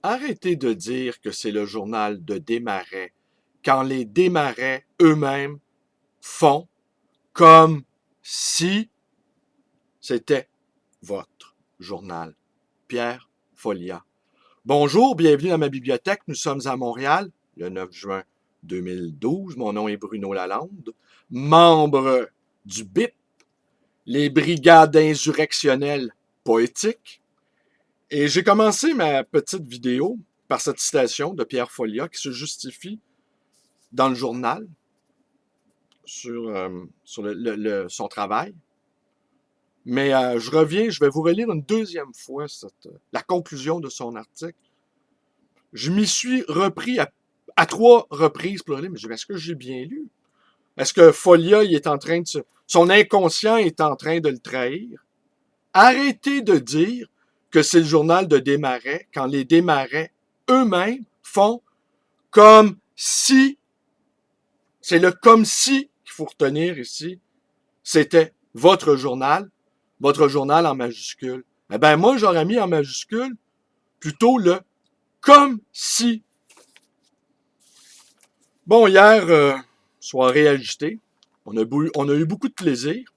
Arrêtez de dire que c'est le journal de Desmarais, quand les Desmarais eux-mêmes font comme si c'était votre journal. Pierre Follia. Bonjour, bienvenue dans ma bibliothèque. Nous sommes à Montréal, le 9 juin 2012. Mon nom est Bruno Lalonde, membre du BIP, les Brigades insurrectionnelles poétiques. Et j'ai commencé ma petite vidéo par cette citation de Pierre Follia qui se justifie dans le journal sur son travail. Mais je reviens, je vais vous relire une deuxième fois la conclusion de son article. Je m'y suis repris à trois reprises pour le lire, mais je dis, est-ce que j'ai bien lu? Est-ce que Follia, il est en train de son inconscient est en train de le trahir? Arrêtez de dire que c'est le journal de Desmarais quand les Desmarais eux-mêmes font comme si, c'est le comme si qu'il faut retenir ici, c'était votre journal en majuscule. Eh bien, moi, j'aurais mis en majuscule plutôt le comme si. Bon, hier, soirée agitée. On a eu beaucoup de plaisir,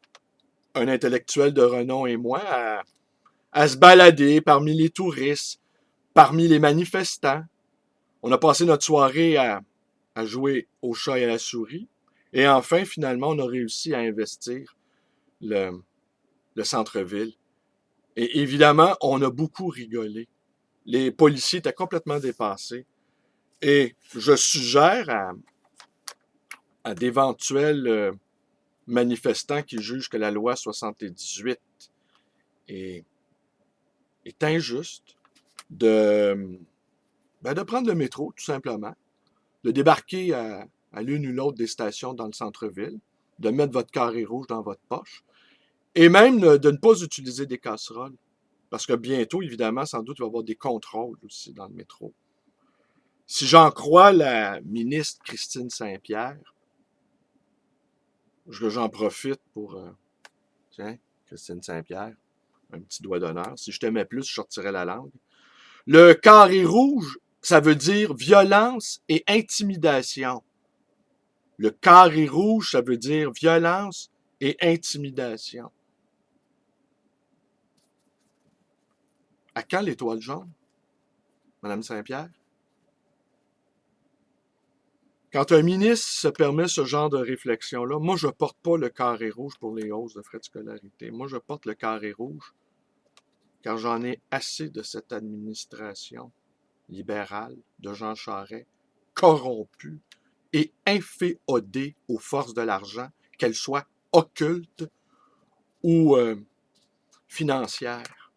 un intellectuel de renom et moi, à se balader parmi les touristes, parmi les manifestants. On a passé notre soirée à jouer au chat et à la souris. Et enfin, finalement, on a réussi à investir le, le centre-ville. Et évidemment, on a beaucoup rigolé. Les policiers étaient complètement dépassés. Et je suggère à d'éventuels manifestants qui jugent que la loi 78 est, est injuste de prendre le métro, tout simplement, de débarquer à l'une ou l'autre des stations dans le centre-ville, de mettre votre carré rouge dans votre poche, et même de ne pas utiliser des casseroles. Parce que bientôt, évidemment, sans doute, il va y avoir des contrôles aussi dans le métro. Si j'en crois la ministre Christine Saint-Pierre, j'en profite pour... tiens, Christine Saint-Pierre, un petit doigt d'honneur. Si je t'aimais plus, je sortirais la langue. Le carré rouge, ça veut dire violence et intimidation. Le carré rouge, ça veut dire violence et intimidation. À quand l'étoile jaune, Madame Saint-Pierre? Quand un ministre se permet ce genre de réflexion-là, moi, je ne porte pas le carré rouge pour les hausses de frais de scolarité. Moi, je porte le carré rouge car j'en ai assez de cette administration libérale de Jean Charest, corrompue et inféodée aux forces de l'argent, qu'elles soient occultes ou financières.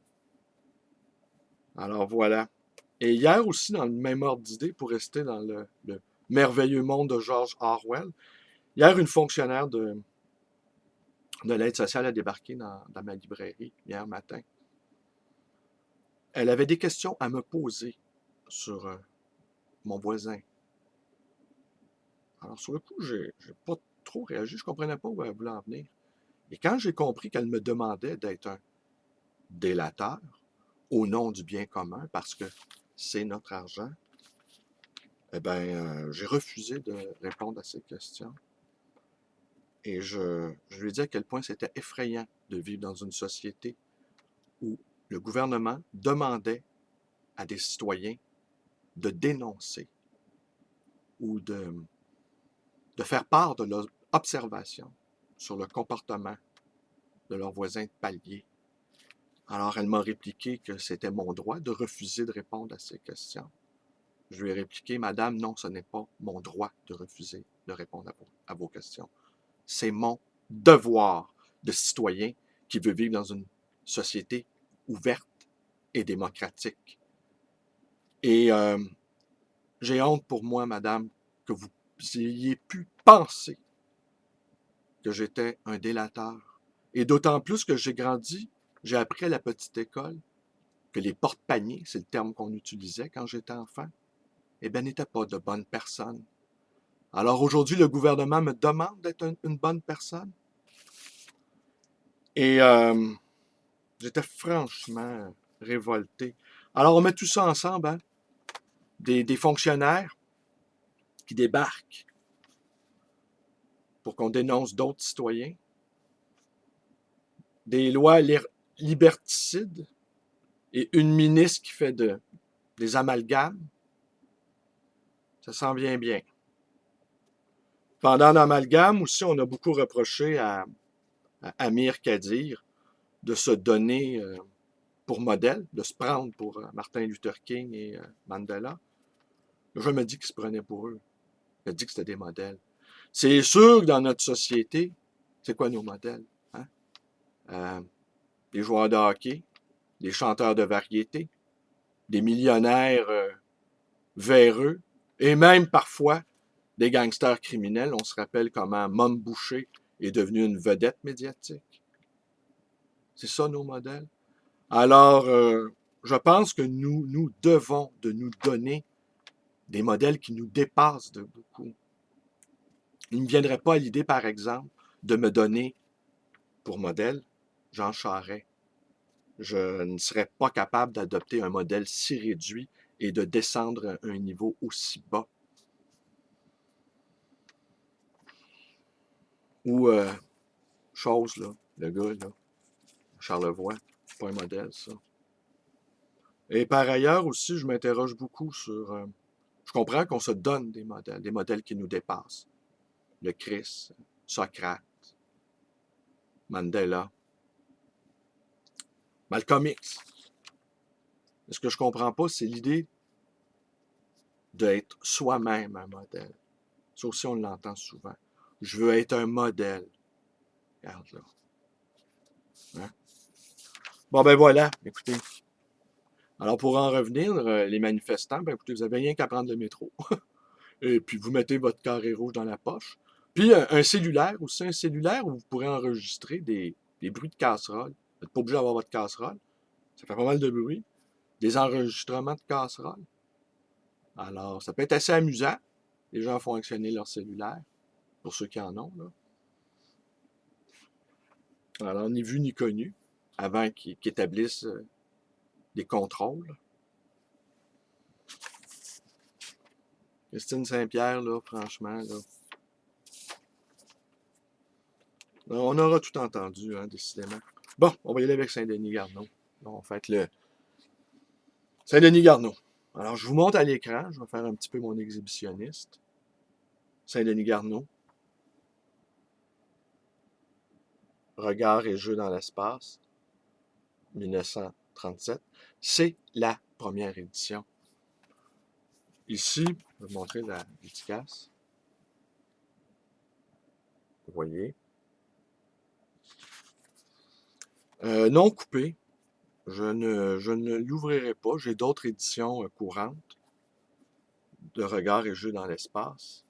Alors voilà. Et hier aussi, dans le même ordre d'idée, pour rester dans le merveilleux monde de George Orwell, hier, une fonctionnaire de l'aide sociale a débarqué dans ma librairie hier matin. Elle avait des questions à me poser sur mon voisin. Alors, sur le coup, j'ai pas trop réagi. Je comprenais pas où elle voulait en venir. Et quand j'ai compris qu'elle me demandait d'être un délateur au nom du bien commun, parce que c'est notre argent, eh bien, j'ai refusé de répondre à ces questions. Et je lui ai dit à quel point c'était effrayant de vivre dans une société où le gouvernement demandait à des citoyens de dénoncer ou de faire part de leurs observations sur le comportement de leurs voisins de palier. Alors, elle m'a répliqué que c'était mon droit de refuser de répondre à ces questions. Je lui ai répliqué, Madame, non, ce n'est pas mon droit de refuser de répondre à vos questions. C'est mon devoir de citoyen qui veut vivre dans une société ouverte et démocratique. Et j'ai honte pour moi, Madame, que vous ayez pu penser que j'étais un délateur. Et d'autant plus que j'ai grandi, j'ai appris à la petite école que les porte-paniers, c'est le terme qu'on utilisait quand j'étais enfant, eh bien, n'étaient pas de bonnes personnes. Alors aujourd'hui, le gouvernement me demande d'être une bonne personne. Et j'étais franchement révolté. Alors on met tout ça ensemble, hein? des fonctionnaires qui débarquent pour qu'on dénonce d'autres citoyens, des lois liberticides et une ministre qui fait des amalgames, ça s'en vient bien. Pendant l'amalgame aussi, on a beaucoup reproché à Amir Kadir de se donner pour modèle, de se prendre pour Martin Luther King et Mandela. Je me dis qu'il se prenait pour eux. Je me dis que c'était des modèles. C'est sûr que dans notre société, c'est quoi nos modèles? Hein? Des joueurs de hockey, des chanteurs de variété, des millionnaires véreux, et même parfois des gangsters criminels. On se rappelle comment Mom Boucher est devenu une vedette médiatique. C'est ça nos modèles. Alors, je pense que nous devons de nous donner des modèles qui nous dépassent de beaucoup. Il ne me viendrait pas à l'idée, par exemple, de me donner pour modèle Jean Charest. Je ne serais pas capable d'adopter un modèle si réduit et de descendre à un niveau aussi bas. Ou, chose, là, le gars, là, Charlevoix, c'est pas un modèle, ça. Et par ailleurs aussi, je m'interroge beaucoup sur... je comprends qu'on se donne des modèles qui nous dépassent. Le Christ, Socrate, Mandela, Malcolm X. Mais ce que je comprends pas, c'est l'idée d'être soi-même un modèle. Ça aussi, on l'entend souvent. Je veux être un modèle. Regarde là. Hein? Bon, ben voilà, écoutez. Alors, pour en revenir, les manifestants, ben écoutez, vous avez rien qu'à prendre le métro. Et puis, vous mettez votre carré rouge dans la poche. Puis, un cellulaire aussi, un cellulaire où vous pourrez enregistrer des bruits de casserole. Vous n'êtes pas obligé d'avoir votre casserole. Ça fait pas mal de bruit. Des enregistrements de casserole. Alors, ça peut être assez amusant. Les gens font actionner leur cellulaire, pour ceux qui en ont, là. Alors, ni vu ni connu, avant qu'ils établissent des contrôles. Christine Saint-Pierre, là, franchement, là. On aura tout entendu, hein, décidément. Bon, on va y aller avec Saint-Denis-Garneau. On va faire le Saint-Denis-Garneau. Alors, je vous montre à l'écran. Je vais faire un petit peu mon exhibitionniste. Saint-Denis-Garneau. Regard et jeu dans l'espace. 1937. C'est la première édition. Ici, je vais vous montrer la dédicace. Vous voyez. Non coupé. Je ne l'ouvrirai pas. J'ai d'autres éditions courantes de Regard et jeu dans l'espace.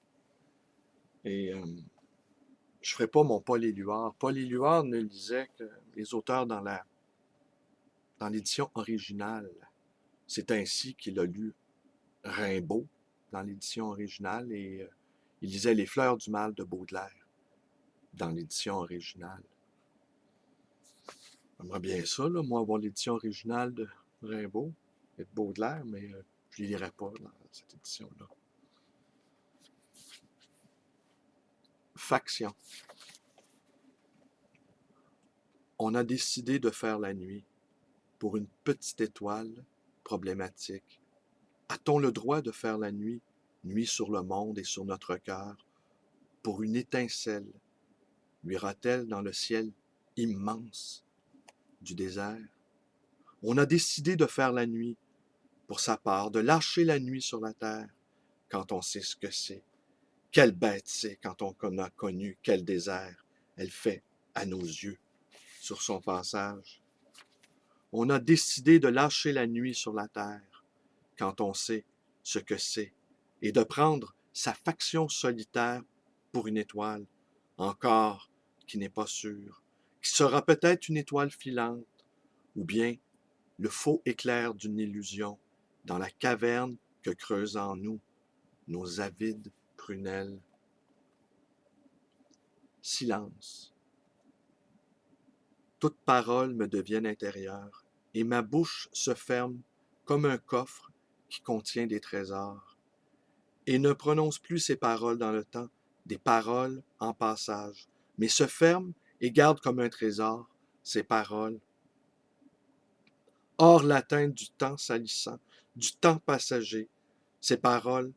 Et je ne ferai pas mon Paul Éluard. Paul Éluard ne lisait que les auteurs dans l'édition originale. C'est ainsi qu'il a lu Rimbaud dans l'édition originale et il lisait Les Fleurs du Mal de Baudelaire dans l'édition originale. J'aimerais bien ça, là, moi, avoir l'édition originale de Rimbaud et de Baudelaire, mais je ne les lirai pas dans cette édition-là. Faction. On a décidé de faire la nuit pour une petite étoile problématique. A-t-on le droit de faire la nuit, nuit sur le monde et sur notre cœur, pour une étincelle, luira-t-elle dans le ciel immense du désert? On a décidé de faire la nuit, pour sa part, de lâcher la nuit sur la terre, quand on sait ce que c'est. Quelle bête c'est quand on a connu quel désert elle fait à nos yeux sur son passage. On a décidé de lâcher la nuit sur la terre, quand on sait ce que c'est, et de prendre sa faction solitaire pour une étoile, encore qui n'est pas sûre, qui sera peut-être une étoile filante, ou bien le faux éclair d'une illusion dans la caverne que creusent en nous nos avides prunelles. Silence. Toute parole me devient intérieure, et ma bouche se ferme comme un coffre qui contient des trésors, et ne prononce plus ses paroles dans le temps, des paroles en passage, mais se ferme et garde comme un trésor ses paroles hors l'atteinte du temps salissant, du temps passager, ces paroles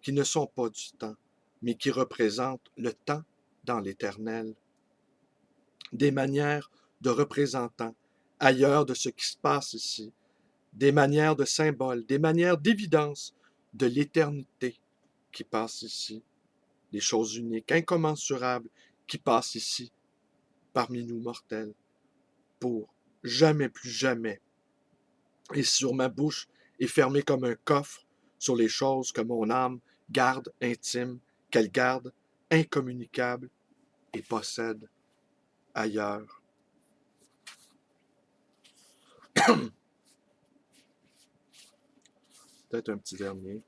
qui ne sont pas du temps, mais qui représentent le temps dans l'éternel, des manières de représentants, ailleurs de ce qui se passe ici, des manières de symboles, des manières d'évidence de l'éternité qui passe ici, des choses uniques, incommensurables qui passent ici, parmi nous mortels, pour jamais plus jamais. Et sur ma bouche est fermée comme un coffre sur les choses que mon âme garde intimes, qu'elle garde incommunicables et possède ailleurs. Peut-être un petit dernier.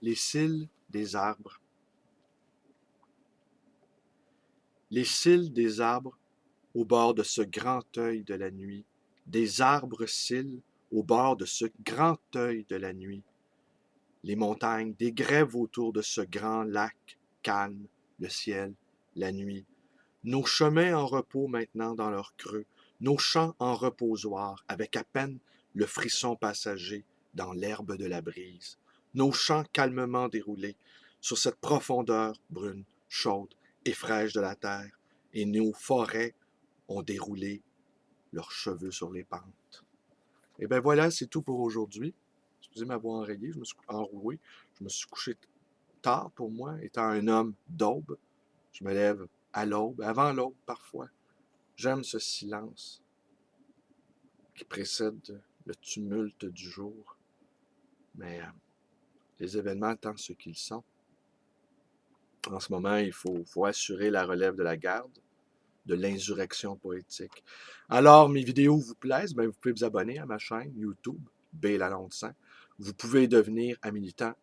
Les cils des arbres. Les cils des arbres au bord de ce grand œil de la nuit, des arbres cils au bord de ce grand œil de la nuit. Les montagnes, des grèves autour de ce grand lac calme, le ciel, la nuit. Nos chemins en repos maintenant dans leur creux, nos champs en reposoir, avec à peine le frisson passager dans l'herbe de la brise. Nos champs calmement déroulés sur cette profondeur brune, chaude et fraîche de la terre, et nos forêts ont déroulé leurs cheveux sur les pentes. Et bien voilà, c'est tout pour aujourd'hui. Excusez ma voix enrayée, je me suis enroué, je me suis couché tard pour moi, étant un homme d'aube. Je me lève à l'aube, avant l'aube parfois. J'aime ce silence qui précède le tumulte du jour. Mais les événements étant ce qu'ils sont, en ce moment, il faut assurer la relève de la garde, de l'insurrection poétique. Alors, mes vidéos vous plaisent, ben, vous pouvez vous abonner à ma chaîne YouTube, B. Lalonde 100. Vous pouvez devenir un militant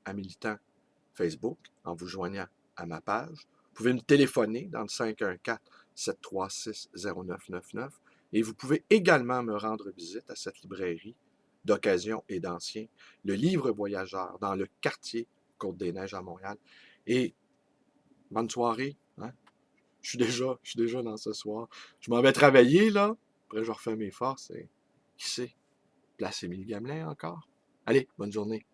Facebook en vous joignant à ma page. Vous pouvez me téléphoner dans le 514-736-0999 et vous pouvez également me rendre visite à cette librairie d'occasion et d'ancien, le Livre Voyageur, dans le quartier Côte-des-Neiges à Montréal. Et bonne soirée, hein? Je suis déjà dans ce soir. Je m'en vais travailler, là. Après, je refais mes forces et qui sait, place Émilie Gamelin encore. Allez, bonne journée.